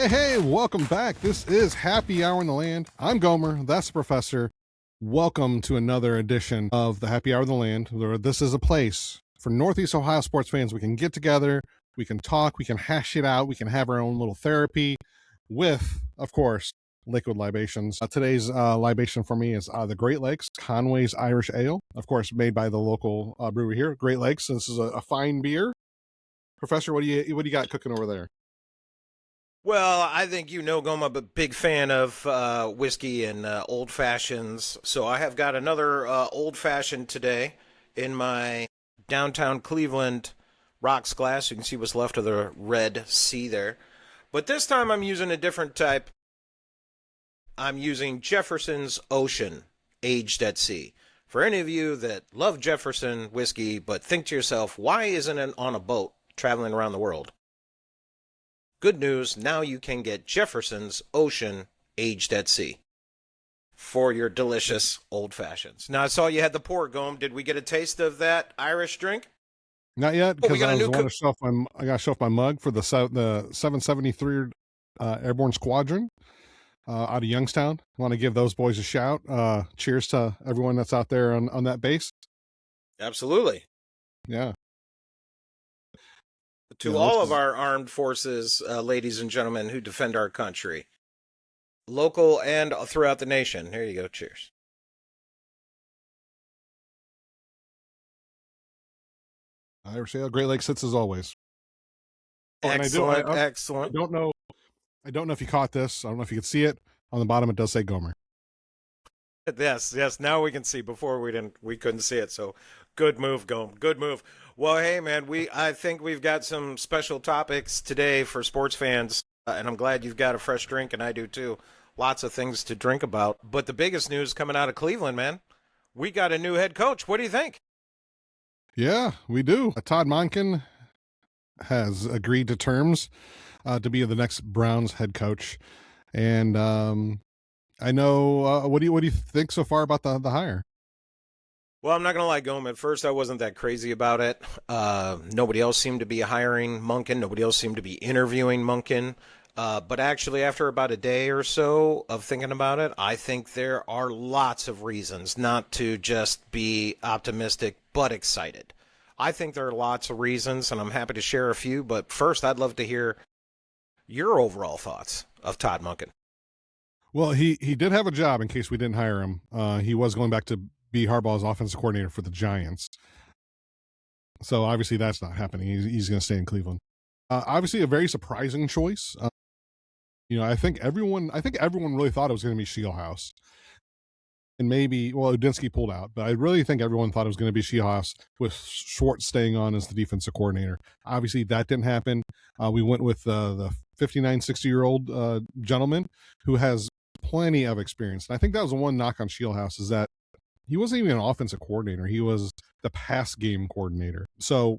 Hey, welcome back. This is Happy Hour in the Land. I'm Gomer, that's the professor. Welcome to another edition of the Happy Hour in the Land. This is a place for Northeast Ohio sports fans. We can get together, we can talk, we can hash it out, we can have our own little therapy with, of course, liquid libations. Today's libation for me is the Great Lakes Conway's Irish Ale, of course, made by the local brewery here, Great Lakes. This is a fine beer. Professor, what do you got cooking over there? Well, I think you know, Goma, I'm a big fan of whiskey and old fashions. So I have got another old fashioned today in my downtown Cleveland rocks glass. You can see what's left of the red sea there. But this time I'm using a different type. I'm using Jefferson's Ocean, aged at sea. For any of you that love Jefferson whiskey, but think to yourself, why isn't it on a boat traveling around the world? Good news, now you can get Jefferson's Ocean aged at sea for your delicious old fashions. Now I saw you had the pour, Gome. Did we get a taste of that Irish drink? Not yet, because I got to show off my mug for the 773 Airborne Squadron out of Youngstown. I want to give those boys a shout. Cheers to everyone that's out there on that base. Absolutely. Yeah. To all of our armed forces, ladies and gentlemen, who defend our country, local and throughout the nation. Here you go. Cheers. Irish Ale, Great Lakes sits as always. Excellent, excellent. I don't know if you caught this. I don't know if you could see it. On the bottom, it does say Gomer. Yes. Now we can see. Before we couldn't see it. So good move, Gome. Good move. Well, hey, man, I think we've got some special topics today for sports fans, and I'm glad you've got a fresh drink, and I do too. Lots of things to drink about. But the biggest news coming out of Cleveland, man, we got a new head coach. What do you think? Yeah, we do. Todd Monken has agreed to terms to be the next Browns head coach, and I know. What do you think so far about the hire? Well, I'm not going to lie, Gome. At first, I wasn't that crazy about it. Nobody else seemed to be hiring Monken. Nobody else seemed to be interviewing Monken. But actually, after about a day or so of thinking about it, I think there are lots of reasons not to just be optimistic but excited. I think there are lots of reasons, and I'm happy to share a few. But first, I'd love to hear your overall thoughts of Todd Monken. Well, he did have a job in case we didn't hire him. He was going back to be Harbaugh's offensive coordinator for the Giants. So obviously that's not happening. He's going to stay in Cleveland. Obviously a very surprising choice. I think everyone really thought it was going to be Scheelhaus. And maybe, Udinski pulled out, but I really think everyone thought it was going to be Scheelhaus with Schwartz staying on as the defensive coordinator. Obviously that didn't happen. We went with the 59, 60-year-old gentleman who has plenty of experience. And I think that was the one knock on Scheelhaus, is that he wasn't even an offensive coordinator. He was the pass game coordinator. So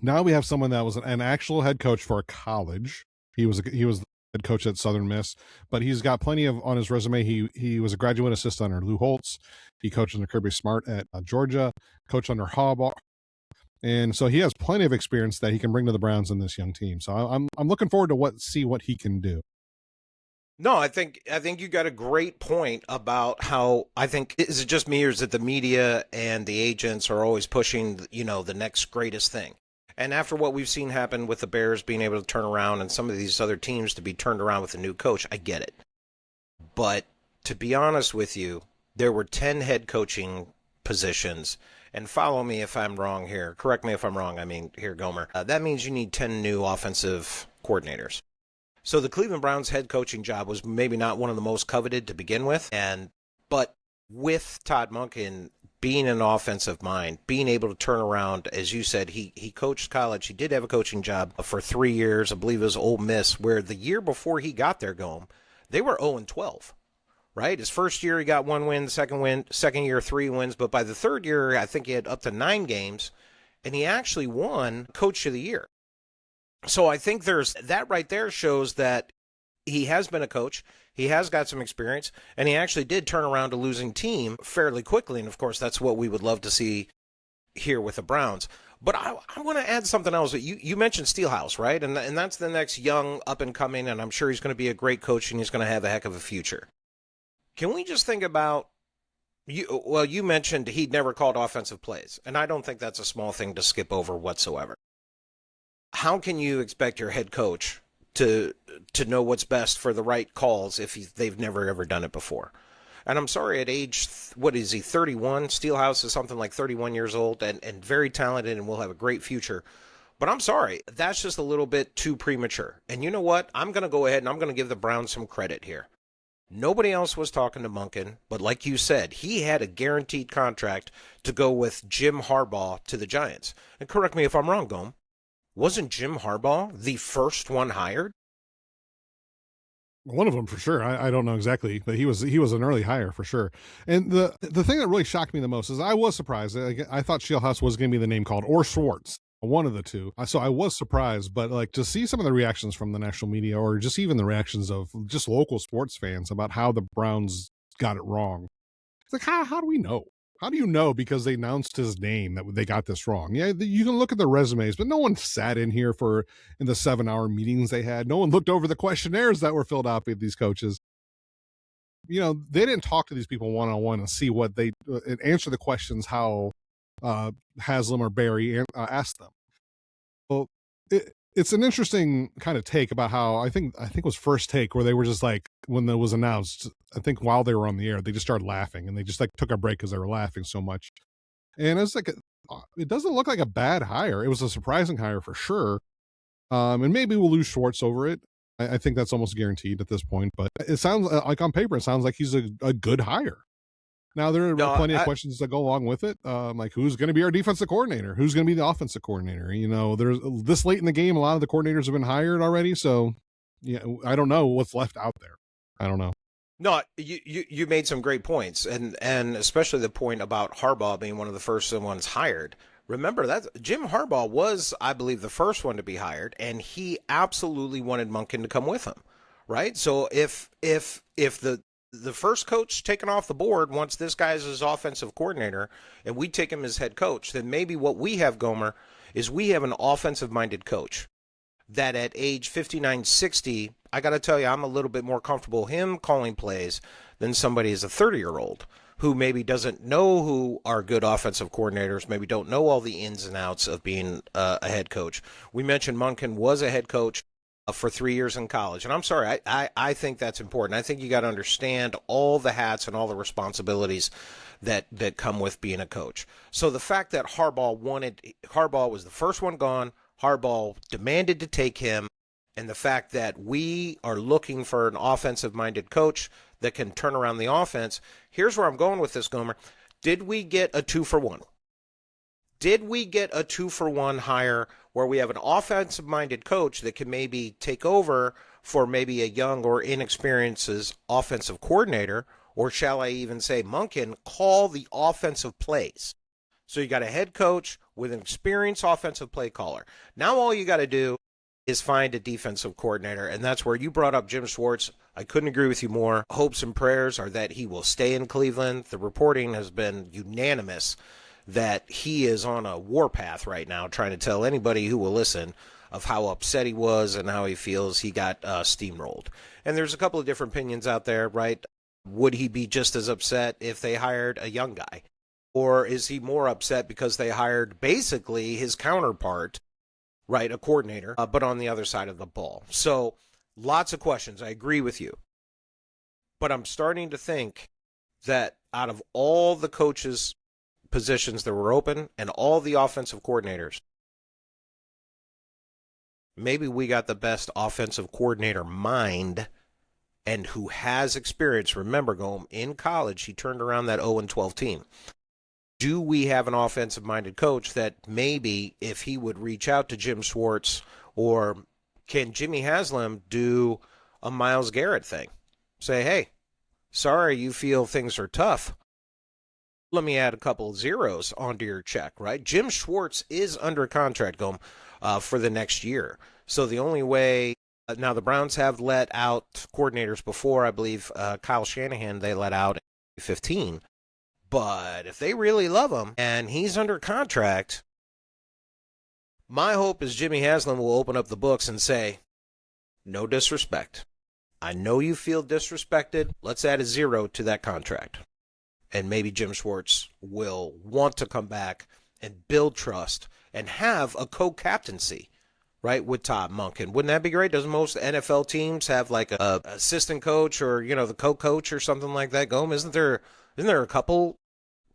now we have someone that was an actual head coach for a college. He was the head coach at Southern Miss, but he's got plenty of on his resume. He was a graduate assistant under Lou Holtz. He coached under Kirby Smart at Georgia, coached under Harbaugh. And so he has plenty of experience that he can bring to the Browns in this young team. So I'm looking forward to see what he can do. No, I think you got a great point about how, I think, is it just me or is it the media and the agents are always pushing, the next greatest thing? And after what we've seen happen with the Bears being able to turn around and some of these other teams to be turned around with a new coach, I get it. But to be honest with you, there were 10 head coaching positions, and follow me if I'm wrong here. Correct me if I'm wrong. Here, Gomer. That means you need 10 new offensive coordinators. So the Cleveland Browns head coaching job was maybe not one of the most coveted to begin with, but with Todd Monken being an offensive mind, being able to turn around, as you said, he coached college. He did have a coaching job for 3 years. I believe it was Ole Miss, where the year before he got there, they were 0-12, right? His first year he got 1 win, second year 3 wins, but by the third year I think he had up to 9 games, and he actually won Coach of the Year. So I think there's that right there shows that he has been a coach, he has got some experience, and he actually did turn around a losing team fairly quickly. And, of course, that's what we would love to see here with the Browns. But I want to add something else. You mentioned Steelhouse, right? And that's the next young up and coming, and I'm sure he's going to be a great coach and he's going to have a heck of a future. Can we just think about you? Well, you mentioned he'd never called offensive plays, and I don't think that's a small thing to skip over whatsoever. How can you expect your head coach to know what's best for the right calls if they've never ever done it before? And I'm sorry, at age, what is he, 31? Steelhouse is something like 31 years old and very talented and will have a great future. But I'm sorry, that's just a little bit too premature. And you know what? I'm going to go ahead and I'm going to give the Browns some credit here. Nobody else was talking to Monken, but like you said, he had a guaranteed contract to go with Jim Harbaugh to the Giants. And correct me if I'm wrong, Gohm. Wasn't Jim Harbaugh the first one hired? One of them for sure. I don't know exactly, but he was an early hire for sure. And the thing that really shocked me the most is I was surprised. I thought Shieldhouse was going to be the name called, or Schwartz, one of the two. So I was surprised, but like to see some of the reactions from the national media, or just even the reactions of just local sports fans about how the Browns got it wrong. It's like, how do we know? How do you know? Because they announced his name that they got this wrong. Yeah, you can look at the resumes, but no one sat in here in the 7-hour meetings they had. No one looked over the questionnaires that were filled out by these coaches. You know, they didn't talk to these people one-on-one and see what they and answer the questions how Haslam or Barry asked them. Well, it's an interesting kind of take about how I think it was First Take where they were just like, when it was announced, I think while they were on the air, they just started laughing and they just like took a break because they were laughing so much. And it's like, it doesn't look like a bad hire. It was a surprising hire for sure. And maybe we'll lose Schwartz over it. I think that's almost guaranteed at this point, but it sounds like on paper, it sounds like he's a good hire. Now, there are plenty of questions that go along with it, like who's going to be our defensive coordinator? Who's going to be the offensive coordinator? You know, there's this late in the game, a lot of the coordinators have been hired already. So, yeah, I don't know what's left out there. I don't know. No, you made some great points, and especially the point about Harbaugh being one of the first ones hired. Remember that Jim Harbaugh was, I believe, the first one to be hired, and he absolutely wanted Monken to come with him, right? So if the first coach taken off the board wants this guy as his offensive coordinator, and we take him as head coach, then maybe what we have, Gomer, is we have an offensive-minded coach that at age 59, 60, I got to tell you, I'm a little bit more comfortable him calling plays than somebody as a 30-year-old who maybe doesn't know who are good offensive coordinators, maybe don't know all the ins and outs of being a head coach. We mentioned Monken was a head coach for 3 years in college. And I'm sorry, I think that's important. I think you got to understand all the hats and all the responsibilities that come with being a coach. So the fact that Harbaugh was the first one gone, Harbaugh demanded to take him, and the fact that we are looking for an offensive-minded coach that can turn around the offense, here's where I'm going with this, Gomer. Did we get a 2-for-1? Did we get a 2-for-1 hire where we have an offensive-minded coach that can maybe take over for maybe a young or inexperienced offensive coordinator, or shall I even say Monken, call the offensive plays? So you got a head coach with an experienced offensive play caller. Now all you got to do is find a defensive coordinator, and that's where you brought up Jim Schwartz. I couldn't agree with you more. Hopes and prayers are that he will stay in Cleveland. The reporting has been unanimous that he is on a warpath right now, trying to tell anybody who will listen of how upset he was and how he feels he got steamrolled. And there's a couple of different opinions out there, right? Would he be just as upset if they hired a young guy? Or is he more upset because they hired basically his counterpart, right, a coordinator, but on the other side of the ball? So lots of questions. I agree with you. But I'm starting to think that out of all the coaches' positions that were open and all the offensive coordinators, maybe we got the best offensive coordinator mind and who has experience. Remember, Gohm, in college, he turned around that 0-12 team. Do we have an offensive-minded coach that maybe if he would reach out to Jim Schwartz, or can Jimmy Haslam do a Myles Garrett thing? Say, hey, sorry you feel things are tough. Let me add a couple of zeros onto your check, right? Jim Schwartz is under contract, Gohm, for the next year. So the only way, now the Browns have let out coordinators before. I believe Kyle Shanahan they let out in 2015. But if they really love him and he's under contract, My hope is Jimmy Haslam will open up the books and say, no disrespect. I know you feel disrespected. Let's add a 0 to that contract. And maybe Jim Schwartz will want to come back and build trust and have a co-captaincy, right, with Todd Monken. Wouldn't that be great? Doesn't most NFL teams have like a assistant coach or, the co-coach or something like that? Gomes, isn't there a couple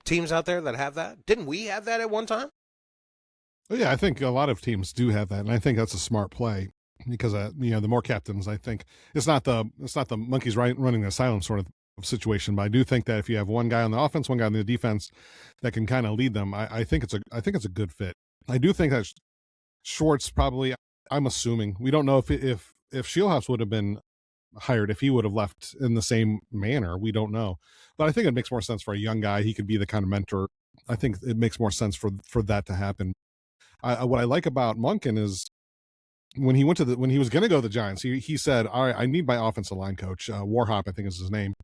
teams out there that have that? Didn't we have that at one time? Well, yeah, I think a lot of teams do have that, and I think that's a smart play because the more captains, I think it's not the monkeys running the asylum sort of situation, but I do think that if you have one guy on the offense, one guy on the defense that can kind of lead them, I think it's a good fit. I do think that Schwartz probably, I'm assuming, we don't know if Shieldhouse would have been hired, if he would have left in the same manner, we don't know, but I think it makes more sense for a young guy. He could be the kind of mentor. I think it makes more sense for that to happen. What I like about Monken is when he was going to go to the Giants, he said, "All right, I need my offensive line coach, Warhop, I think is his name,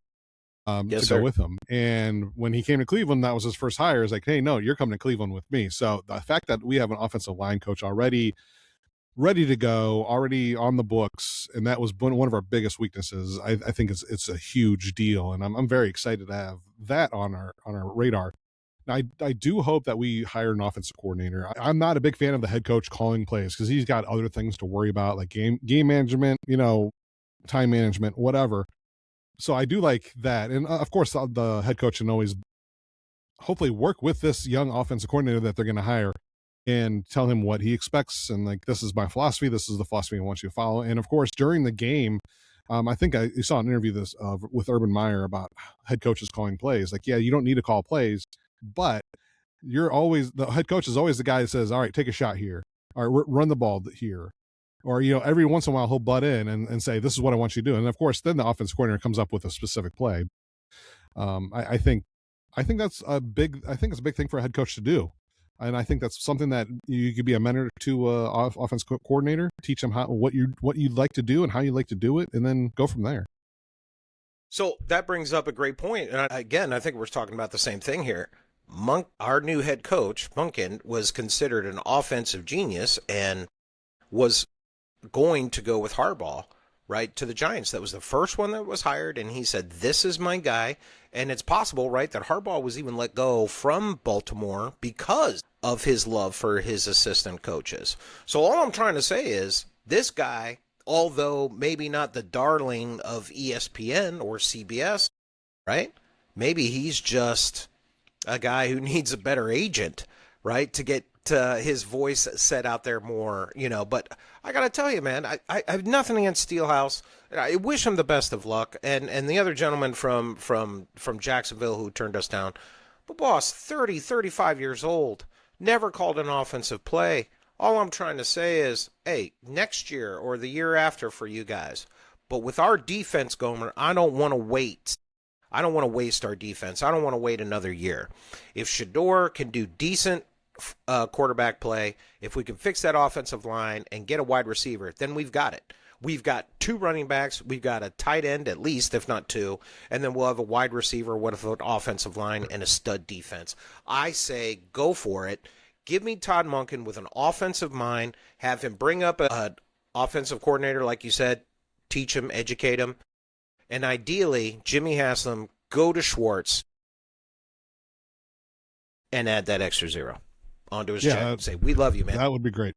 Yes, to sir. go with him." And when he came to Cleveland, that was his first hire. Is like, "Hey, no, you're coming to Cleveland with me." So the fact that we have an offensive line coach already ready to go, already on the books, and that was one of our biggest weaknesses, I think it's a huge deal, and I'm very excited to have that on our radar. I do hope that we hire an offensive coordinator. I'm not a big fan of the head coach calling plays because he's got other things to worry about, like game management, time management, whatever. So I do like that, and of course the head coach can always hopefully work with this young offensive coordinator that they're going to hire and tell him what he expects, and like, this is my philosophy, this is the philosophy I want you to follow. And of course, during the game, I think I saw an interview with Urban Meyer about head coaches calling plays. Like, yeah, you don't need to call plays, but the head coach is always the guy that says, all right, take a shot here, or run the ball here, or every once in a while he'll butt in and say, this is what I want you to do. And of course, then the offense coordinator comes up with a specific play. I think that's a big thing for a head coach to do. And I think that's something that you could be a mentor to offense coordinator, teach them what you'd like to do and how you like to do it, and then go from there. So that brings up a great point. And again, I think we're talking about the same thing here. Our new head coach, Monken, was considered an offensive genius and was going to go with Harbaugh, right, to the Giants. That was the first one that was hired, and he said, this is my guy. And it's possible, right, that Harbaugh was even let go from Baltimore because of his love for his assistant coaches. So all I'm trying to say is this guy, although maybe not the darling of ESPN or CBS, right, maybe he's just a guy who needs a better agent, right, to get his voice set out there more, But I got to tell you, man, I have nothing against Steelhouse. I wish him the best of luck. And the other gentleman from Jacksonville who turned us down. But, boss, 35 years old, never called an offensive play. All I'm trying to say is, hey, next year or the year after for you guys. But with our defense going, I don't want to wait. I don't want to waste our defense. I don't want to wait another year. If Shador can do decent quarterback play, if we can fix that offensive line and get a wide receiver, then we've got it. We've got 2 running backs, we've got a tight end at least, if not 2, and then we'll have a wide receiver, what if an offensive line, and a stud defense. I say go for it. Give me Todd Monken with an offensive mind, have him bring up an offensive coordinator, like you said, teach him, educate him, and ideally, Jimmy Haslam, go to Schwartz and add that extra 0 onto his check and say, we love you, man. That would be great.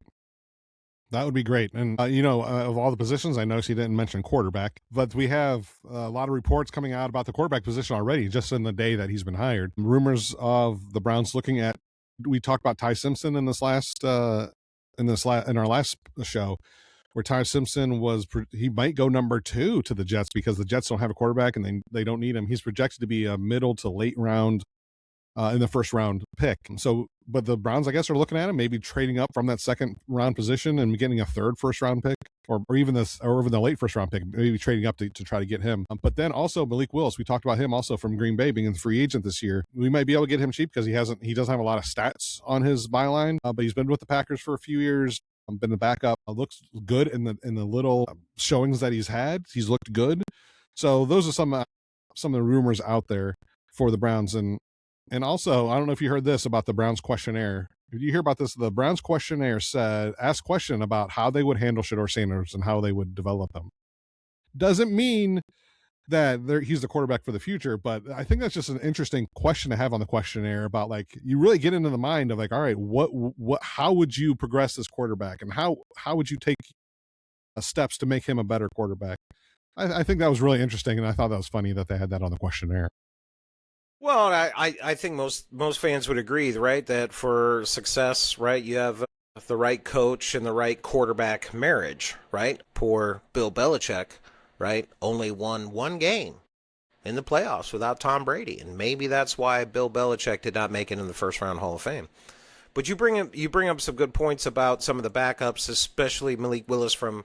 That would be great. And, of all the positions, I noticed he didn't mention quarterback, but we have a lot of reports coming out about the quarterback position already, just in the day that he's been hired. Rumors of the Browns looking at, we talked about Ty Simpson in our last show, where Ty Simpson he might go number 2 to the Jets because the Jets don't have a quarterback and they don't need him. He's projected to be a middle to late round in the first round pick. So, but the Browns, I guess, are looking at him, maybe trading up from that second round position and getting a third first round pick, or even the late first round pick, maybe trading up to try to get him. But then also Malik Willis, we talked about him also from Green Bay being the free agent this year. We might be able to get him cheap because he doesn't have a lot of stats on his byline, but he's been with the Packers for a few years. Been the backup, looks good in the little showings that he's had. He's looked good. So those are some of the rumors out there for the Browns. And also, I don't know if you heard this about the Browns questionnaire. Did you hear about this? The Browns questionnaire asked question about how they would handle Shedeur Sanders and how they would develop him. Doesn't mean that he's the quarterback for the future, but I think that's just an interesting question to have on the questionnaire about, like, you really get into the mind of, like, all right, how would you progress this quarterback, and how would you take steps to make him a better quarterback? I think that was really interesting, and I thought that was funny that they had that on the questionnaire. Well, I think most fans would agree, right, that for success, right, you have the right coach and the right quarterback marriage, right? Poor Bill Belichick, right, only won one game in the playoffs without Tom Brady, and maybe that's why Bill Belichick did not make it in the first round Hall of Fame. But you bring up some good points about some of the backups, especially Malik Willis from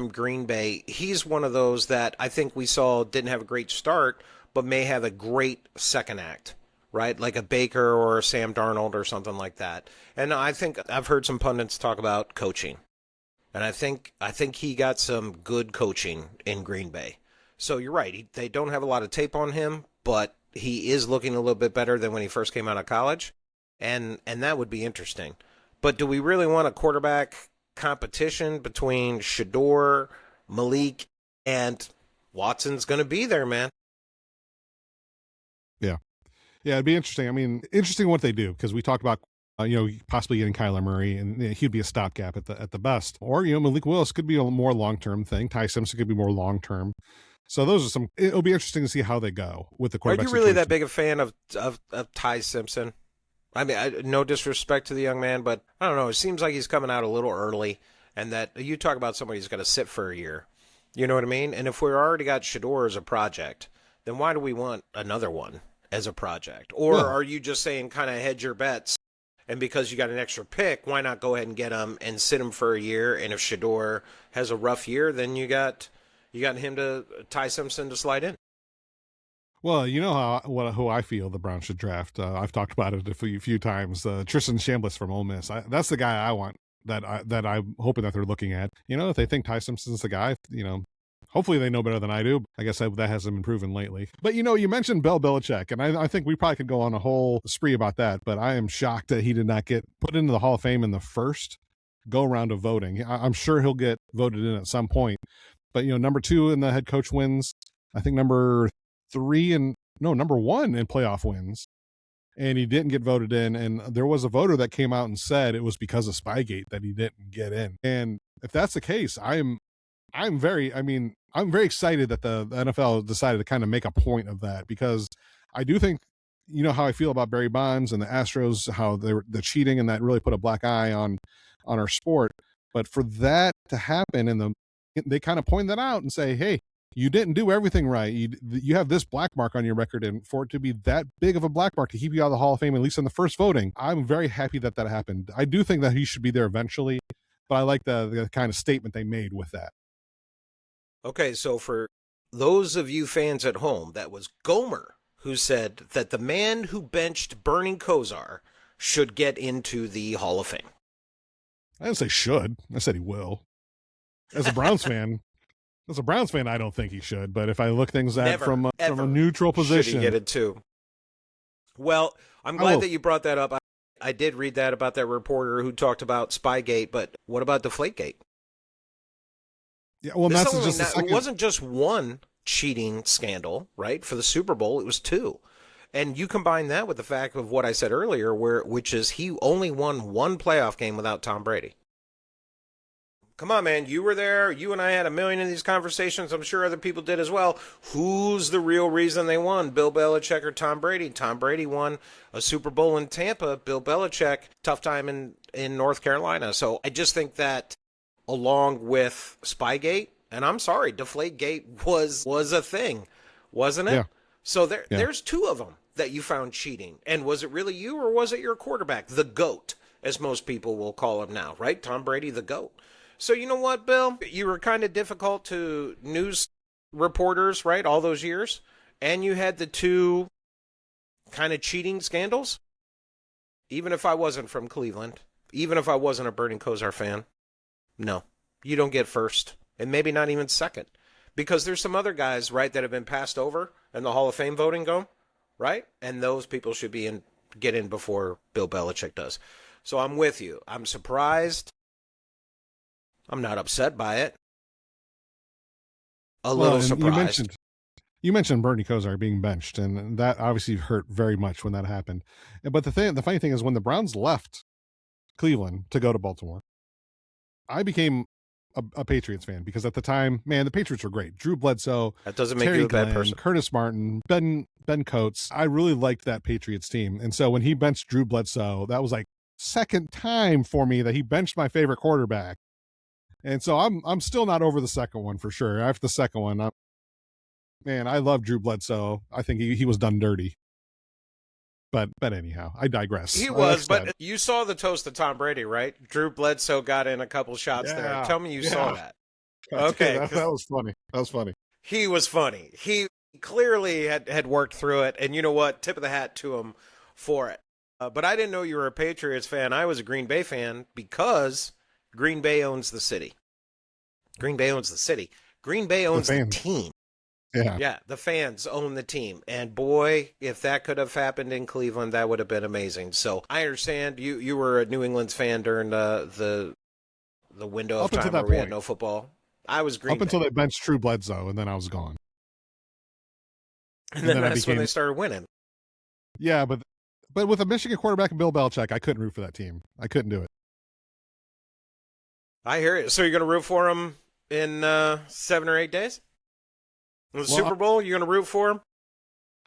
Green Bay. He's one of those that I think we saw didn't have a great start, but may have a great second act, right? Like a Baker or a Sam Darnold or something like that. And I think I've heard some pundits talk about coaching. And I think he got some good coaching in Green Bay. So you're right. They don't have a lot of tape on him, but he is looking a little bit better than when he first came out of college. And that would be interesting. But do we really want a quarterback competition between Shedeur, Malik, and Watson's going to be there, man? Yeah, it'd be interesting. I mean, interesting what they do, because we talked about possibly getting Kyler Murray, and he'd be a stopgap at the best. Or Malik Willis could be a more long-term thing. Ty Simpson could be more long-term. So those are it'll be interesting to see how they go with the quarterback. Are you really that big a fan of Ty Simpson? I mean, no disrespect to the young man, but I don't know. It seems like he's coming out a little early, and that you talk about somebody who's got to sit for a year. You know what I mean? And if we've already got Shedeur as a project, then why do we want another one as a project? Or are you just saying kind of hedge your bets, and because you got an extra pick, why not go ahead and get him and sit him for a year? And if Shedeur has a rough year, then you got him to Ty Simpson to slide in. Well, you know who I feel the Browns should draft. I've talked about it a few times. Tristan Chambliss from Ole Miss. That's the guy I want. That I'm hoping that they're looking at. If they think Ty Simpson's the guy, hopefully they know better than I do. I guess that hasn't been proven lately. But you mentioned Bill Belichick, and I think we probably could go on a whole spree about that. But I am shocked that he did not get put into the Hall of Fame in the first go round of voting. I'm sure he'll get voted in at some point. But number 2 in the head coach wins. I think number 1 in playoff wins, and he didn't get voted in. And there was a voter that came out and said it was because of Spygate that he didn't get in. And if that's the case, I'm very excited that the NFL decided to kind of make a point of that, because I do think, how I feel about Barry Bonds and the Astros, how the cheating, and that really put a black eye on our sport. But for that to happen, and they kind of point that out and say, hey, you didn't do everything right. You have this black mark on your record, and for it to be that big of a black mark to keep you out of the Hall of Fame, at least in the first voting, I'm very happy that happened. I do think that he should be there eventually, but I like the kind of statement they made with that. Okay, so for those of you fans at home, that was Gomer who said that the man who benched Bernie Kosar should get into the Hall of Fame. I didn't say should. I said he will. As a Browns fan, I don't think he should. But if I look things at from a neutral position, should he get it too? Well, I'm glad that you brought that up. I did read that about that reporter who talked about Spygate, but what about Deflategate? Yeah, well, it wasn't just one cheating scandal, right? For the Super Bowl, it was 2. And you combine that with the fact of what I said earlier, which is he only won one playoff game without Tom Brady. Come on, man. You were there. You and I had a million of these conversations. I'm sure other people did as well. Who's the real reason they won? Bill Belichick or Tom Brady? Tom Brady won a Super Bowl in Tampa. Bill Belichick, tough time in North Carolina. So I just think that along with Spygate, and I'm sorry, Deflategate was a thing, wasn't it? Yeah. So there's 2 of them that you found cheating. And was it really you, or was it your quarterback? The GOAT, as most people will call him now, right? Tom Brady, the GOAT. So you know what, Bill? You were kind of difficult to news reporters, right, all those years. And you had the 2 kind of cheating scandals. Even if I wasn't from Cleveland, even if I wasn't a Bernie Kosar fan, no, you don't get first, and maybe not even second. Because there's some other guys, right, that have been passed over in the Hall of Fame voting right? And those people should get in before Bill Belichick does. So I'm with you. I'm surprised. I'm not upset by it. A little surprised. You mentioned Bernie Kosar being benched, and that obviously hurt very much when that happened. But the funny thing is, when the Browns left Cleveland to go to Baltimore, I became a Patriots fan because at the time, man, the Patriots were great. Drew Bledsoe, That doesn't make Terry you a bad Glenn, person. Curtis Martin, Ben Coates. I really liked that Patriots team, and so when he benched Drew Bledsoe, that was like second time for me that he benched my favorite quarterback. And so I'm still not over the second one for sure. After the second one, man, I love Drew Bledsoe. I think he was done dirty. But anyhow, I digress. He was, but you saw the toast to Tom Brady, right? Drew Bledsoe got in a couple shots there. Tell me you saw that. Okay. that was funny. That was funny. He was funny. He clearly had worked through it, and you know what? Tip of the hat to him for it. But I didn't know you were a Patriots fan. I was a Green Bay fan because Green Bay owns the city. Green Bay owns the city. Green Bay owns the team. Yeah, the fans own the team. And boy, if that could have happened in Cleveland, that would have been amazing. So I understand you were a New England's fan during the window of time where we had no football. I was Green Bay. Until they benched Drew Bledsoe, and then I was gone. And then that's when they started winning. Yeah, but with a Michigan quarterback and Bill Belichick, I couldn't root for that team. I couldn't do it. I hear it. So you're going to root for them in 7 or 8 days? The Super Bowl, you're going to root for them?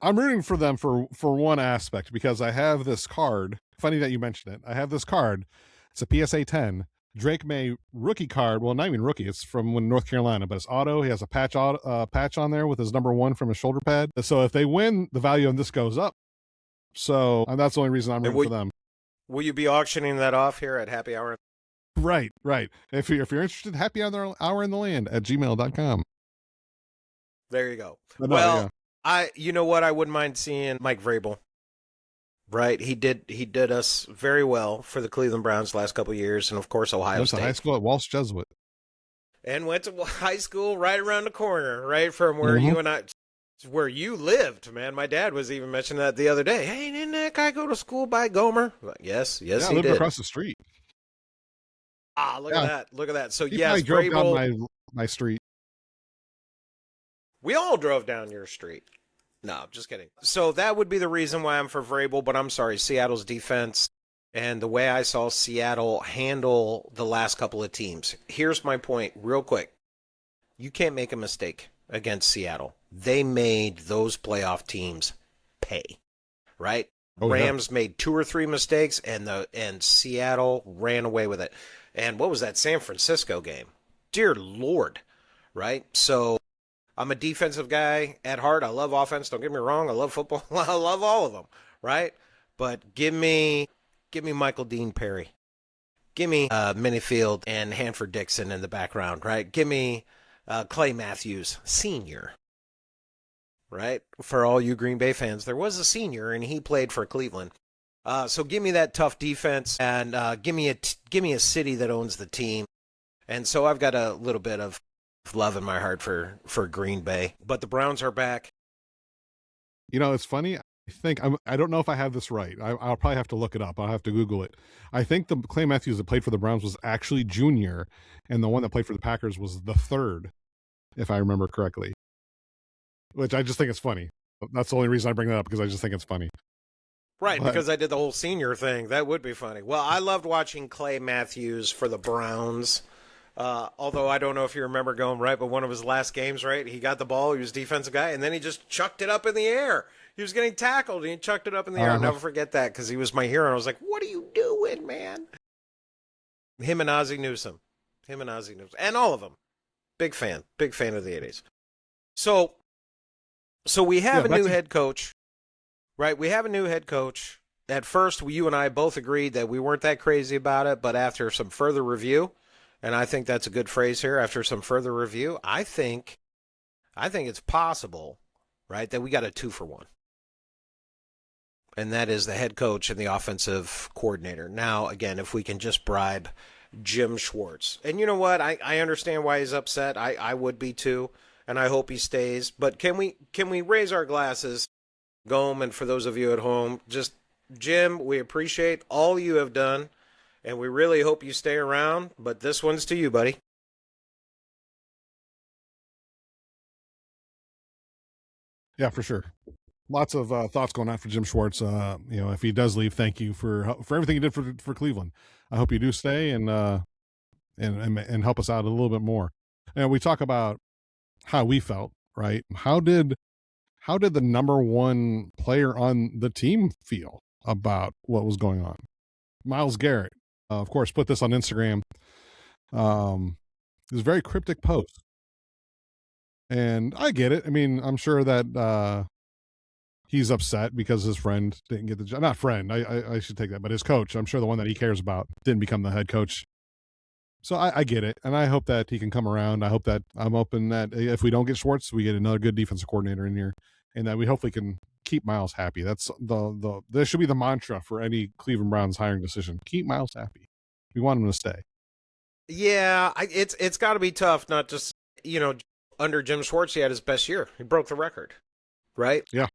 I'm rooting for them for one aspect because I have this card. Funny that you mentioned it. I have this card. It's a PSA 10 Drake May rookie card. Well, not even rookie. It's from when North Carolina, but it's auto. He has a patch on there with his number 1 from his shoulder pad. So if they win, the value on this goes up. So and that's the only reason I'm rooting for them. Will you be auctioning that off here at Happy Hour? Right. If you're interested, Happy Hour in the Land at gmail.com. There you go. You know what? I wouldn't mind seeing Mike Vrabel. Right, he did us very well for the Cleveland Browns last couple of years, and of course Ohio State. Went to high school at Walsh Jesuit, and went to high school right around the corner, right from where you and I, where you lived. Man, my dad was even mentioning that the other day. Hey, didn't that guy go to school by Gomer? Like, yes, he lived did. Across the street. Look at that. So he yes, drove down my street. We all drove down your street. No, just kidding. So that would be the reason why I'm for Vrabel, but I'm sorry, Seattle's defense and the way I saw Seattle handle the last couple of teams. Here's my point real quick. You can't make a mistake against Seattle. They made those playoff teams pay, right? Rams made 2 or 3 mistakes, and Seattle ran away with it. And what was that San Francisco game? Dear Lord, right? So I'm a defensive guy at heart. I love offense. Don't get me wrong. I love football. I love all of them, right? But give me Michael Dean Perry. Give me Minifield and Hanford Dixon in the background, right? Give me Clay Matthews, senior, right? For all you Green Bay fans, there was a senior, and he played for Cleveland. So give me that tough defense, and give me a city that owns the team. And so I've got a little bit of love in my heart for Green Bay, but the Browns are back. You know, it's funny. I don't know if I have this right. I'll probably have to look it up. I'll have to Google it. I think the Clay Matthews that played for the Browns was actually junior, and the one that played for the Packers was the third, if I remember correctly. Which I just think it's funny. That's the only reason I bring that up, because I just think it's funny. Right, because I did the whole senior thing. That would be funny. Well, I loved watching Clay Matthews for the Browns. Although I don't know if you remember going right, but one of his last games, right, he got the ball, he was a defensive guy, and then he just chucked it up in the air. He was getting tackled, and he chucked it up in the air. I'll never forget that, because he was my hero, and I was like, what are you doing, man? Him and Ozzie Newsome. And all of them. Big fan of the 80s. So we have a new head coach, right? We have a new head coach. At first, you and I both agreed that we weren't that crazy about it, but after some further review, and I think that's a good phrase here, after some further review, I think it's possible, right, that we got a 2-for-1. And that is the head coach and the offensive coordinator. Now, again, if we can just bribe Jim Schwartz. And you know what? I understand why he's upset. I would be too, and I hope he stays. But can we raise our glasses, Gome, and for those of you at home, just, Jim, we appreciate all you have done and we really hope you stay around. But this one's to you, buddy. Yeah, for sure. Lots of thoughts going on for Jim Schwartz. If he does leave, thank you for everything you did for Cleveland. I hope you do stay and help us out a little bit more. And we talk about how we felt, right? How did the number one player on the team feel about what was going on? Myles Garrett, of course, put this on Instagram. It was a very cryptic post. And I get it. I mean, I'm sure that he's upset because his friend didn't get the job. Not friend, I should take that, but his coach, I'm sure the one that he cares about, didn't become the head coach. So I get it, and I hope that he can come around. I'm hoping that if we don't get Schwartz, we get another good defensive coordinator in here, and that we hopefully can keep Myles happy. That's this should be the mantra for any Cleveland Browns hiring decision. Keep Myles happy. We want him to stay. Yeah, it's got to be tough. Not just under Jim Schwartz, he had his best year. He broke the record, right? Yeah.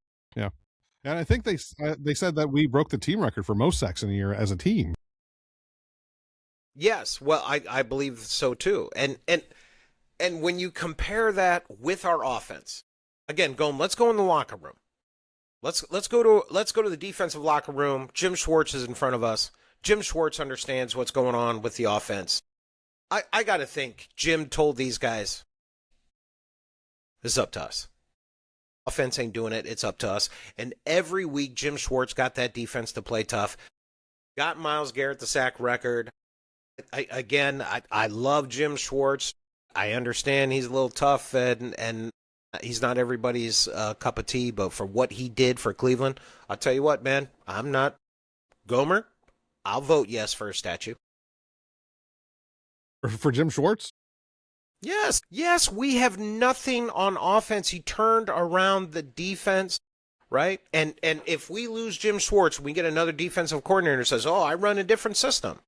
And I think they said that we broke the team record for most sacks in a year as a team. Yes, well, I believe so too. And when you compare that with our offense, again, let's go in the locker room. Let's go to the defensive locker room. Jim Schwartz is in front of us. Jim Schwartz understands what's going on with the offense. I got to think Jim told these guys, this is up to us. Offense ain't doing it. It's up to us. And every week, Jim Schwartz got that defense to play tough. Got Myles Garrett the sack record. I love Jim Schwartz. I understand he's a little tough and he's not everybody's cup of tea, but for what he did for Cleveland, I'll tell you what, man, I'm not Gomer. I'll vote yes for a statue. For Jim Schwartz? Yes, we have nothing on offense. He turned around the defense, right? And if we lose Jim Schwartz, we get another defensive coordinator who says, "Oh, I run a different system."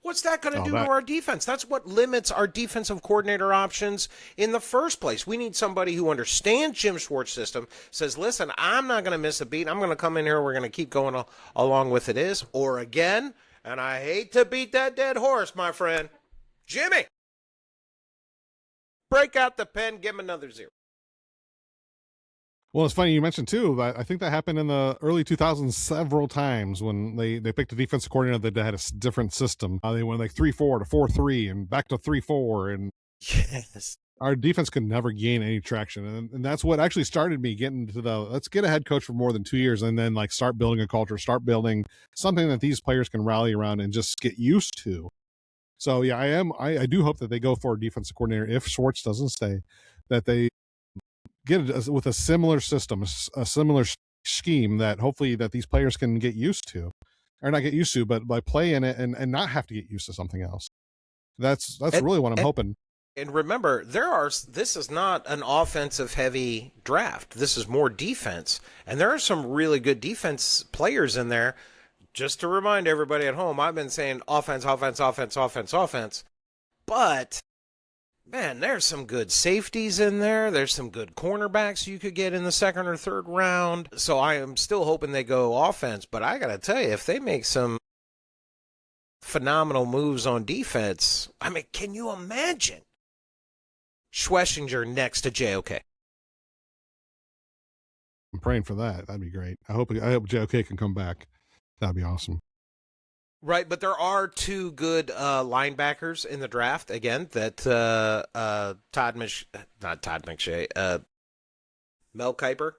What's that going to do to our defense? That's what limits our defensive coordinator options in the first place. We need somebody who understands Jim Schwartz's system, says, "Listen, I'm not going to miss a beat. I'm going to come in here. We're going to keep going along with it is." Or again, and I hate to beat that dead horse, my friend, Jimmy, break out the pen, give him another 0. Well, it's funny you mentioned too that I think that happened in the early 2000s several times when they picked a defensive coordinator that had a different system. They went like 3-4 to 4-3 and back to 3-4, and yes, our defense could never gain any traction. And that's what actually started me getting to let's get a head coach for more than 2 years and then like start building a culture, start building something that these players can rally around and just get used to. So yeah, I do hope that they go for a defensive coordinator if Schwartz doesn't stay, that they get it with a similar system, a similar scheme that hopefully that these players can get used to, or not get used to, but by play in it and not have to get used to something else. That's really what I'm hoping. And remember, this is not an offensive heavy draft. This is more defense. And there are some really good defense players in there. Just to remind everybody at home, I've been saying offense. But man, there's some good safeties in there. There's some good cornerbacks you could get in the second or third round. So I am still hoping they go offense. But I got to tell you, if they make some phenomenal moves on defense, I mean, can you imagine Schlesinger next to JOK? I'm praying for that. That'd be great. I hope JOK can come back. That'd be awesome. Right, but there are two good linebackers in the draft, again, that Mel Kiper,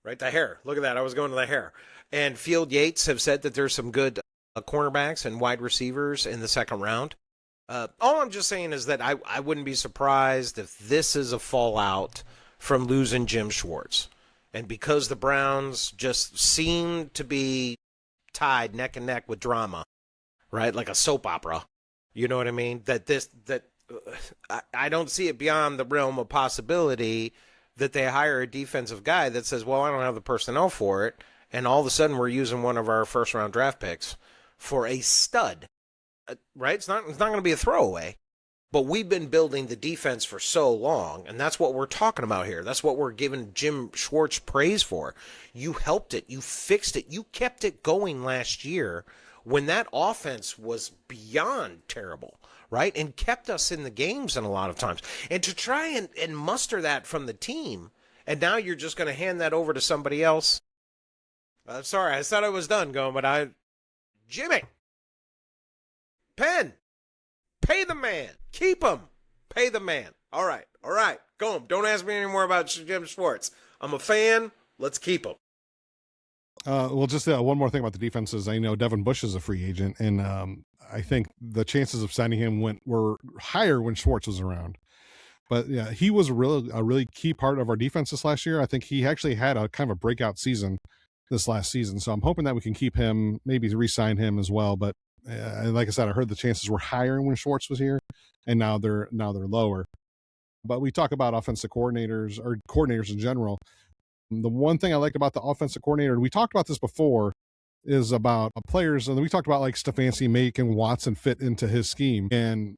right? The hair. Look at that. I was going to the hair. And Field Yates have said that there's some good cornerbacks and wide receivers in the second round. All I'm just saying is that I wouldn't be surprised if this is a fallout from losing Jim Schwartz. And because the Browns just seem to be tied neck and neck with drama, right? Like a soap opera. You know what I mean? I don't see it beyond the realm of possibility that they hire a defensive guy that says, well, I don't have the personnel for it. And all of a sudden we're using one of our first round draft picks for a stud, right? It's not going to be a throwaway, but we've been building the defense for so long. And that's what we're talking about here. That's what we're giving Jim Schwartz praise for. You helped it. You fixed it. You kept it going last year when that offense was beyond terrible, right? And kept us in the games in a lot of times. And to try and muster that from the team, and now you're just going to hand that over to somebody else. Sorry, I thought I was done going, but Jimmy, Penn, pay the man. Keep him. Pay the man. All right. Go home. Don't ask me anymore about Jim Schwartz. I'm a fan. Let's keep him. Well, just one more thing about the defense is I know Devin Bush is a free agent, and I think the chances of signing him were higher when Schwartz was around. But yeah, he was a really key part of our defense this last year. I think he actually had a kind of a breakout season this last season. So I'm hoping that we can keep him, maybe re-sign him as well. But like I said, I heard the chances were higher when Schwartz was here, and now they're lower. But we talk about offensive coordinators or coordinators in general. The one thing I like about the offensive coordinator, and we talked about this before, is about players. And we talked about like Stefanski making Watson fit into his scheme, and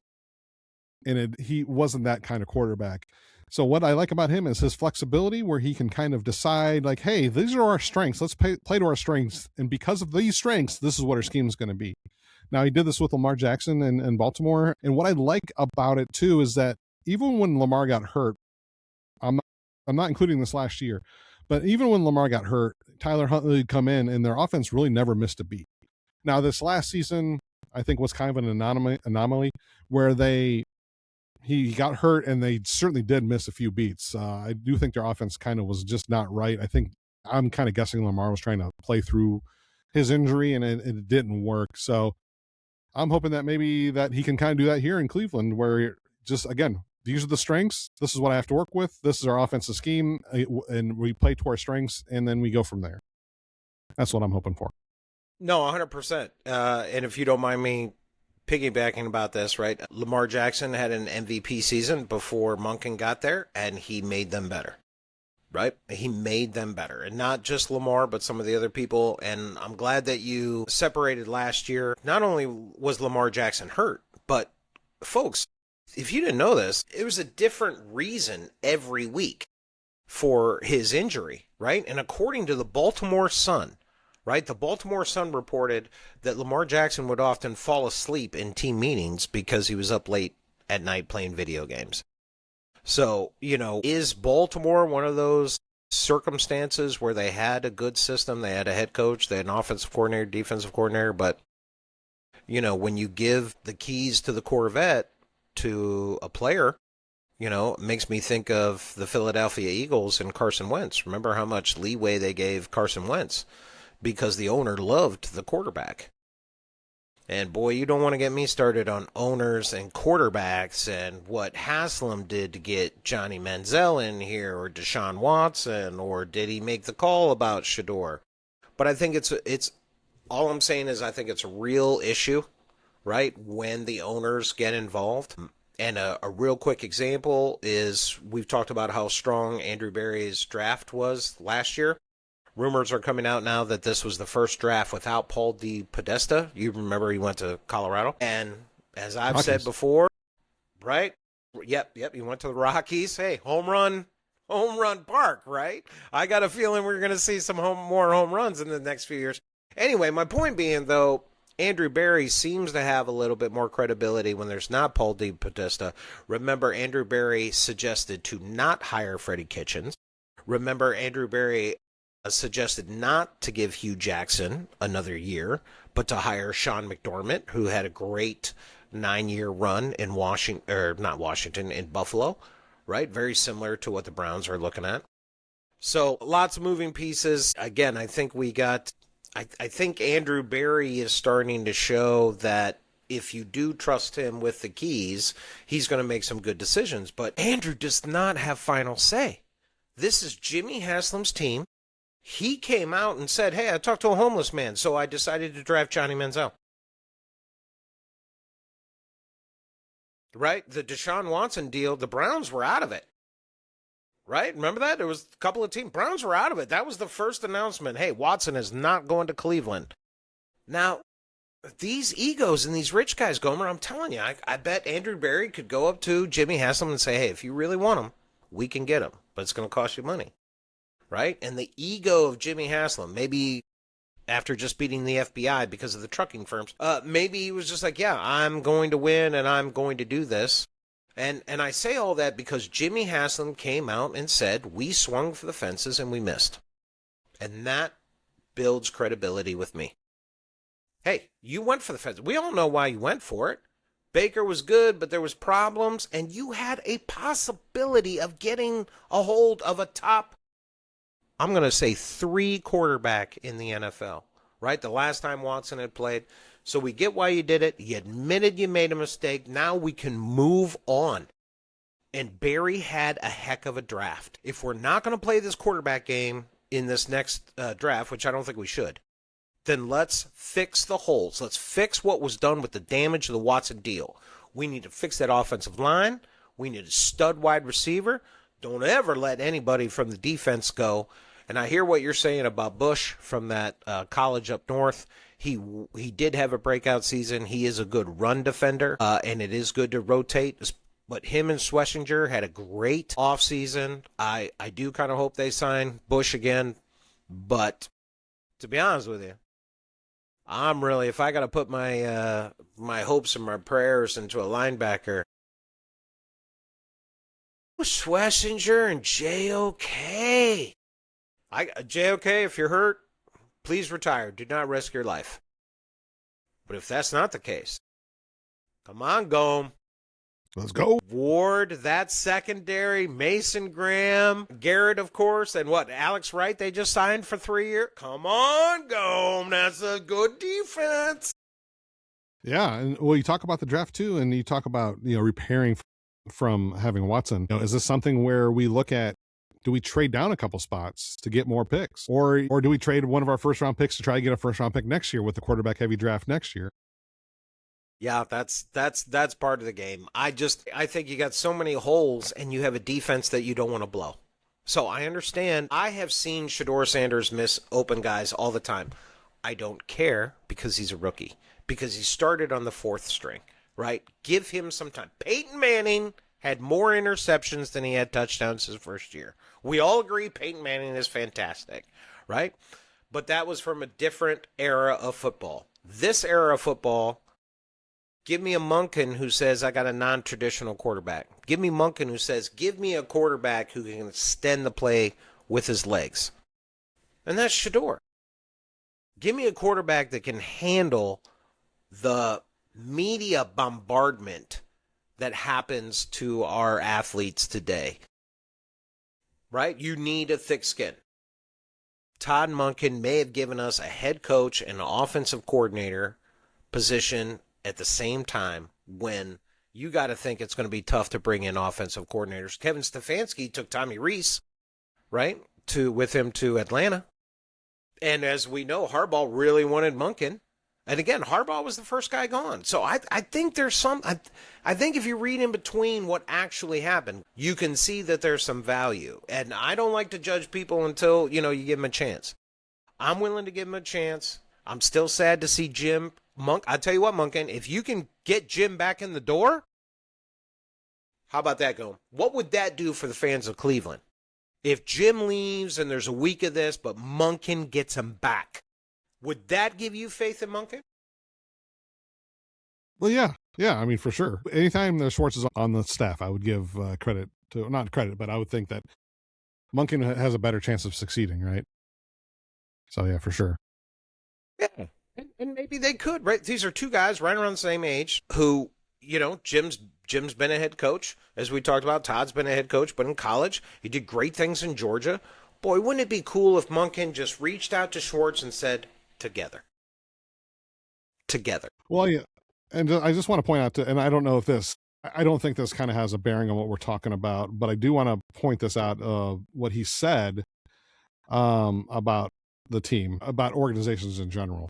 he wasn't that kind of quarterback. So what I like about him is his flexibility, where he can kind of decide like, hey, these are our strengths. Let's play to our strengths. And because of these strengths, this is what our scheme is going to be. Now, he did this with Lamar Jackson in Baltimore. And what I like about it, too, is that even when Lamar got hurt, I'm not including this last year, but even when Lamar got hurt, Tyler Huntley would come in, and their offense really never missed a beat. Now, this last season, I think, was kind of an anomaly where he got hurt, and they certainly did miss a few beats. I do think their offense kind of was just not right. I'm kind of guessing Lamar was trying to play through his injury, and it didn't work. So I'm hoping that maybe that he can kind of do that here in Cleveland, where just, again, these are the strengths. This is what I have to work with. This is our offensive scheme, and we play to our strengths, and then we go from there. That's what I'm hoping for. No, 100%. And if you don't mind me piggybacking about this, right? Lamar Jackson had an MVP season before Monken got there, and he made them better, right? He made them better. And not just Lamar, but some of the other people. And I'm glad that you separated last year. Not only was Lamar Jackson hurt, but folks, if you didn't know this, it was a different reason every week for his injury, right? And according to the Baltimore Sun, right, the Baltimore Sun reported that Lamar Jackson would often fall asleep in team meetings because he was up late at night playing video games. So, is Baltimore one of those circumstances where they had a good system, they had a head coach, they had an offensive coordinator, defensive coordinator, but, when you give the keys to the Corvette to a player, it makes me think of the Philadelphia Eagles and Carson Wentz. Remember how much leeway they gave Carson Wentz because the owner loved the quarterback. And boy, you don't want to get me started on owners and quarterbacks and what Haslam did to get Johnny Manziel in here, or Deshaun Watson, or did he make the call about Shador? But I think it's all I'm saying is I think it's a real issue, right, when the owners get involved. And a real quick example is we've talked about how strong Andrew Berry's draft was last year. Rumors are coming out now that this was the first draft without Paul DePodesta. You remember he went to Colorado. And as I've said before, right? Yep, he went to the Rockies. Hey, home run park, right? I got a feeling we're going to see some more home runs in the next few years. Anyway, my point being, though, Andrew Berry seems to have a little bit more credibility when there's not Paul DePodesta. Remember, Andrew Berry suggested to not hire Freddie Kitchens. Remember, Andrew Berry suggested not to give Hugh Jackson another year, but to hire Sean McDermott, who had a great 9-year run in in Buffalo, right? Very similar to what the Browns are looking at. So lots of moving pieces. Again, I think I think Andrew Berry is starting to show that if you do trust him with the keys, he's going to make some good decisions. But Andrew does not have final say. This is Jimmy Haslam's team. He came out and said, hey, I talked to a homeless man, so I decided to draft Johnny Manziel. Right? The Deshaun Watson deal, the Browns were out of it. Right? Remember that? There was a couple of teams. Browns were out of it. That was the first announcement. Hey, Watson is not going to Cleveland. Now, these egos and these rich guys, Gomer, I'm telling you, I bet Andrew Berry could go up to Jimmy Haslam and say, hey, if you really want him, we can get him, but it's going to cost you money. Right? And the ego of Jimmy Haslam, maybe after just beating the FBI because of the trucking firms. Maybe he was just like, yeah, I'm going to win and I'm going to do this. And I say all that because Jimmy Haslam came out and said, we swung for the fences and we missed. And that builds credibility with me. Hey, you went for the fences. We all know why you went for it. Baker was good, but there was problems, and you had a possibility of getting a hold of a top, I'm going to say 3 quarterback in the NFL, right? The last time Watson had played. So we get why you did it. You admitted you made a mistake. Now we can move on. And Barry had a heck of a draft. If we're not going to play this quarterback game in this next draft, which I don't think we should, then let's fix the holes. Let's fix what was done with the damage of the Watson deal. We need to fix that offensive line. We need a stud wide receiver. Don't ever let anybody from the defense go. And I hear what you're saying about Bush from that college up north. He did have a breakout season. He is a good run defender, and it is good to rotate. But him and Schlesinger had a great offseason. I do kind of hope they sign Bush again. But to be honest with you, I'm really, if I got to put my my hopes and my prayers into a linebacker, Schlesinger and JOK. JOK, if you're hurt, please retire. Do not risk your life. But if that's not the case, come on, Gome. Let's go. Ward, that secondary, Mason Graham, Garrett, of course, and what, Alex Wright, they just signed for 3 years? Come on, Gome. That's a good defense. Yeah, and well, you talk about the draft too, and you talk about, repairing from having Watson. Is this something where we look at, do we trade down a couple spots to get more picks? Or do we trade one of our first-round picks to try to get a first-round pick next year with the quarterback-heavy draft next year? Yeah, that's part of the game. I think you got so many holes and you have a defense that you don't want to blow. So I understand. I have seen Shedeur Sanders miss open guys all the time. I don't care because he's a rookie. Because he started on the 4th string, right? Give him some time. Peyton Manning had more interceptions than he had touchdowns his first year. We all agree Peyton Manning is fantastic, right? But that was from a different era of football. This era of football, give me a Monken who says, I got a non-traditional quarterback. Give me Monken who says, give me a quarterback who can extend the play with his legs. And that's Shedeur. Give me a quarterback that can handle the media bombardment that happens to our athletes today. Right? You need a thick skin. Todd Monken may have given us a head coach and an offensive coordinator position at the same time when you got to think it's going to be tough to bring in offensive coordinators. Kevin Stefanski took Tommy Rees, right, with him to Atlanta. And as we know, Harbaugh really wanted Monken. And again, Harbaugh was the first guy gone. So I think there's some, I think if you read in between what actually happened, you can see that there's some value. And I don't like to judge people until, you give them a chance. I'm willing to give them a chance. I'm still sad to see Jim. I tell you what, Monken, if you can get Jim back in the door, how about that going? What would that do for the fans of Cleveland? If Jim leaves and there's a week of this, but Monken gets him back, would that give you faith in Monken? Well, yeah. I mean, for sure. Anytime the Schwartz is on the staff, I would give credit to, not credit, but I would think that Monken has a better chance of succeeding, right? So, yeah, for sure. Yeah. And maybe they could, right? These are two guys right around the same age who, Jim's been a head coach. As we talked about, Todd's been a head coach, but in college, he did great things in Georgia. Boy, wouldn't it be cool if Monken just reached out to Schwartz and said, together. Well, yeah. And I just want to point out, and I don't know if I don't think this kind of has a bearing on what we're talking about, but I do want to point this out, what he said about the team, about organizations in general.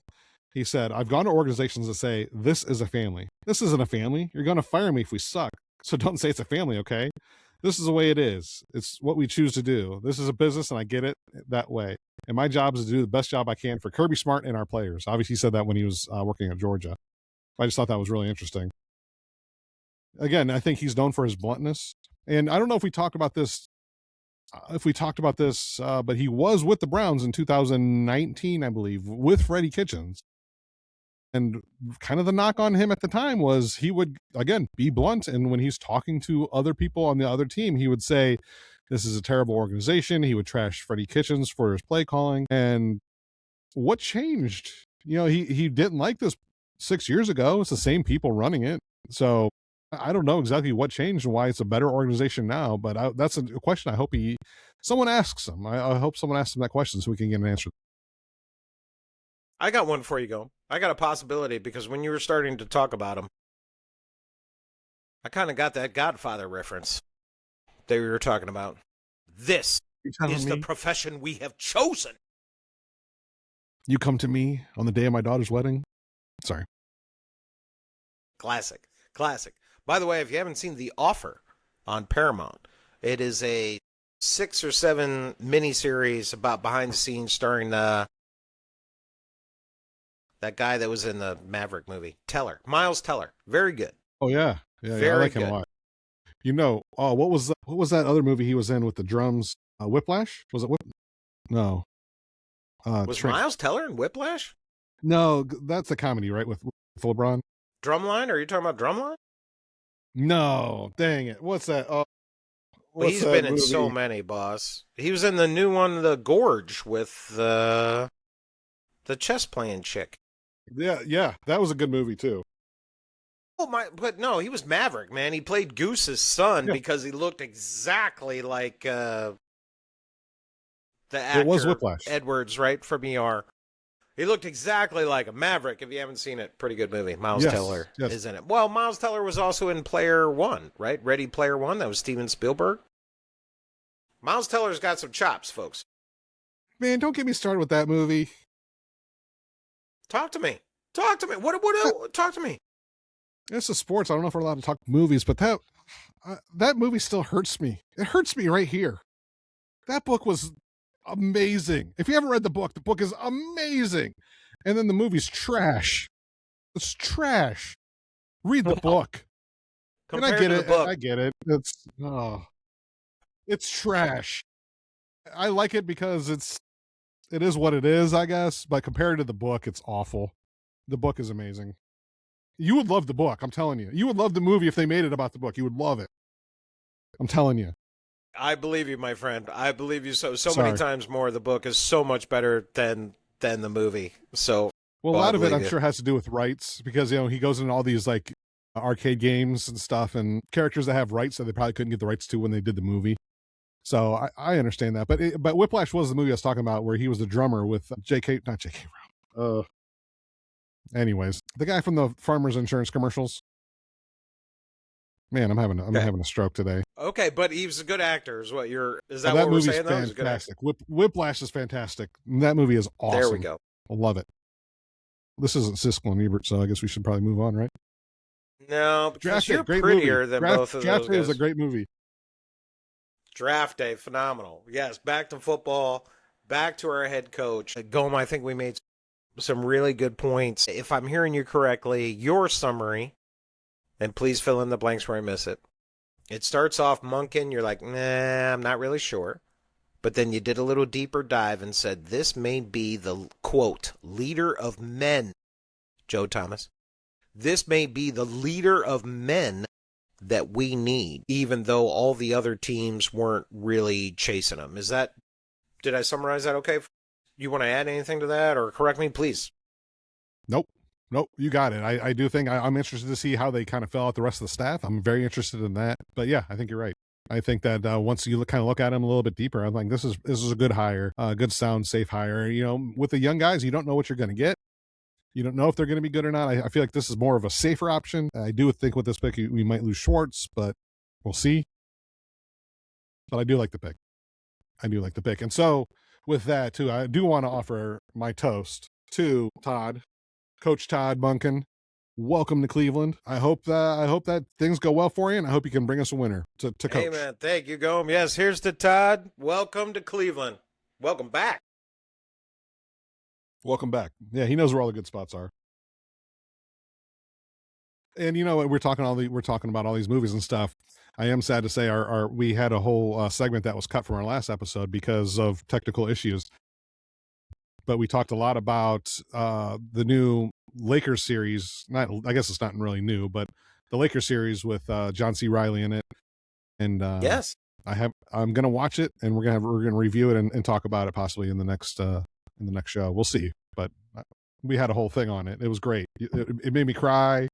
He said, I've gone to organizations that say, this is a family. This isn't a family. You're going to fire me if we suck. So don't say it's a family, okay? This is the way it is. It's what we choose to do. This is a business, and I get it that way. And my job is to do the best job I can for Kirby Smart and our players. Obviously, he said that when he was working at Georgia. I just thought that was really interesting. Again, I think he's known for his bluntness. And I don't know if we talked about this if we talked about this, but he was with the Browns in 2019, I believe, with Freddie Kitchens. And kind of the knock on him at the time was he would, again, be blunt. And when he's talking to other people on the other team, he would say, this is a terrible organization. He would trash Freddie Kitchens for his play calling. And what changed? He didn't like this 6 years ago. It's the same people running it. So I don't know exactly what changed and why it's a better organization now, but that's a question I hope someone asks him. I hope someone asks him that question so we can get an answer. I got one for you, Go. I got a possibility because when you were starting to talk about him, I kind of got that Godfather reference that we were talking about. This is the profession we have chosen. You come to me on the day of my daughter's wedding? Sorry. Classic. By the way, if you haven't seen The Offer on Paramount, it is a 6 or 7 miniseries about behind the scenes starring that guy that was in the Maverick movie, Miles Teller. Very good. Oh yeah, I like him a lot. What was that other movie he was in with the drums? Whiplash? Was it No. Was Miles Teller in Whiplash? No, that's a comedy, right? With LeBron. Drumline? Are you talking about Drumline? No, dang it! What's that? He's been in so many, boss. He was in the new one, The Gorge, with the chess playing chick. Yeah, that was a good movie too. But no, he was Maverick, man. He played Goose's son because he looked exactly like the actor. It was Whiplash. Edwards, right, from ER. He looked exactly like a Maverick. If you haven't seen it, pretty good movie. Miles Teller is in it. Well, Miles Teller was also in Player One, right? Ready Player One. That was Steven Spielberg. Miles Teller's got some chops, folks. Man, don't get me started with that movie. Talk to me. Talk to me. What? Talk to me. It's a sports. I don't know if we're allowed to talk movies, but that movie still hurts me. It hurts me right here. That book was amazing. If you haven't read the book is amazing. And then the movie's trash. It's trash. Read the book. And I get it. I get it. It's trash. I like it because it is what it is, I guess, but compared to the book, it's awful. The book is amazing. You would love the book, I'm telling you. You would love the movie if they made it about the book. You would love it. I'm telling you. I believe you, my friend. I believe you so many times more. The book is so much better than the movie. So, well, a lot of it, I'm sure, has to do with rights because he goes into all these like arcade games and stuff, and characters that have rights that they probably couldn't get the rights to when they did the movie. So I understand that, but Whiplash was the movie I was talking about where he was the drummer with not J.K. Rowling. Anyways, the guy from the Farmers Insurance commercials. Man, I'm having a stroke today. Okay, but he was a good actor. Is that that what we're saying? That fantastic. Whiplash is fantastic. That movie is awesome. There we go. I love it. This isn't Siskel and Ebert, so I guess we should probably move on, right? No, because you're prettier than both of those guys. Draft Day is a great movie. Draft Day, phenomenal. Yes, back to football, back to our head coach. Goma, I think we made some really good points. If I'm hearing you correctly, your summary, and please fill in the blanks where I miss it. It starts off Monken, you're like, nah, I'm not really sure. But then you did a little deeper dive and said, this may be the, quote, leader of men, Joe Thomas. This may be the leader of men that we need, even though all the other teams weren't really chasing him. Did I summarize that okay? You want to add anything to that or correct me, please? Nope, you got it. I do think I'm interested to see how they kind of fill out the rest of the staff. I'm very interested in that. But yeah, I think you're right. I think that once you kind of look at him a little bit deeper, I'm like, this is a good hire, good sound, safe hire. With the young guys, you don't know what you're going to get. You don't know if they're going to be good or not. I feel like this is more of a safer option. I do think with this pick, we might lose Schwartz, but we'll see. But I do like the pick. And so with that, too, I do want to offer my toast to Todd, Coach Todd Monken. Welcome to Cleveland. I hope that things go well for you, and I hope you can bring us a winner to coach. Hey, man. Thank you, Gome. Yes, here's to Todd. Welcome to Cleveland. Welcome back. Welcome back. Yeah, he knows where all the good spots are. And we're talking about all these movies and stuff. I am sad to say we had a whole segment that was cut from our last episode because of technical issues. But we talked a lot about the new Lakers series. I guess it's not really new, but the Lakers series with John C. Reilly in it. And Yes, I'm gonna watch it, and we're gonna review it and talk about it possibly in the next show. We'll see. But we had a whole thing on it. It was great. It made me cry.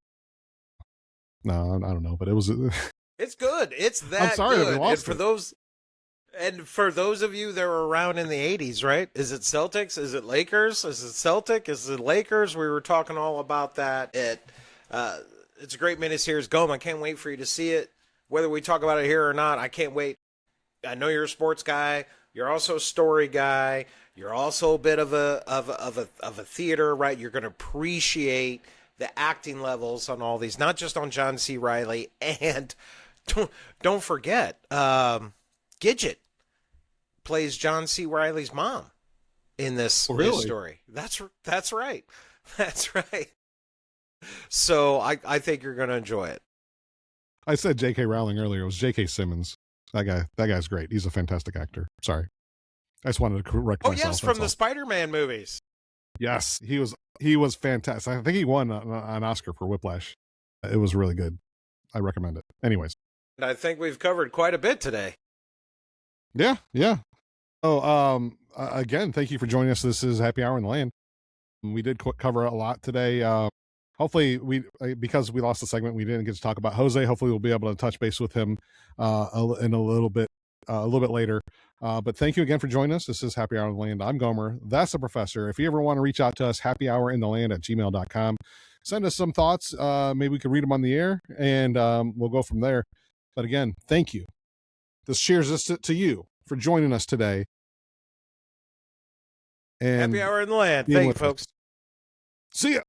No, I don't know, but it was. it's good. It's that I'm sorry good. that we lost And for those of you that were around in the 80s, right? Is it Celtics? Is it Lakers? Is it Celtic? Is it Lakers? We were talking all about that. It's a great miniseries. Gome, I can't wait for you to see it. Whether we talk about it here or not, I can't wait. I know you're a sports guy. You're also a story guy. You're also a bit of a theater, right? You're going to appreciate the acting levels on all these, not just on John C. Reilly. And don't forget, Gidget plays John C. Reilly's mom in this story. That's right. That's right. So I think you're going to enjoy it. I said J.K. Rowling earlier. It was J.K. Simmons. That guy's great. He's a fantastic actor. Sorry, I just wanted to correct myself. Oh yes, from the Spider-Man movies. Yes, he was fantastic. I think he won an Oscar for Whiplash. It was really good. I recommend it. Anyways, I think we've covered quite a bit today. Yeah. Again, thank you for joining us. This is Happy Hour in the Land. We did cover a lot today. Hopefully, because we lost the segment, we didn't get to talk about Jose. Hopefully, we'll be able to touch base with him in a little bit later. But thank you again for joining us. This is Happy Hour in the Land. I'm Gomer. That's the professor. If you ever want to reach out to us, happyhourintheland@gmail.com. Send us some thoughts. Maybe we can read them on the air, and we'll go from there. But again, thank you. This cheers us to you for joining us today. And Happy Hour in the Land. Thank you, folks. See ya.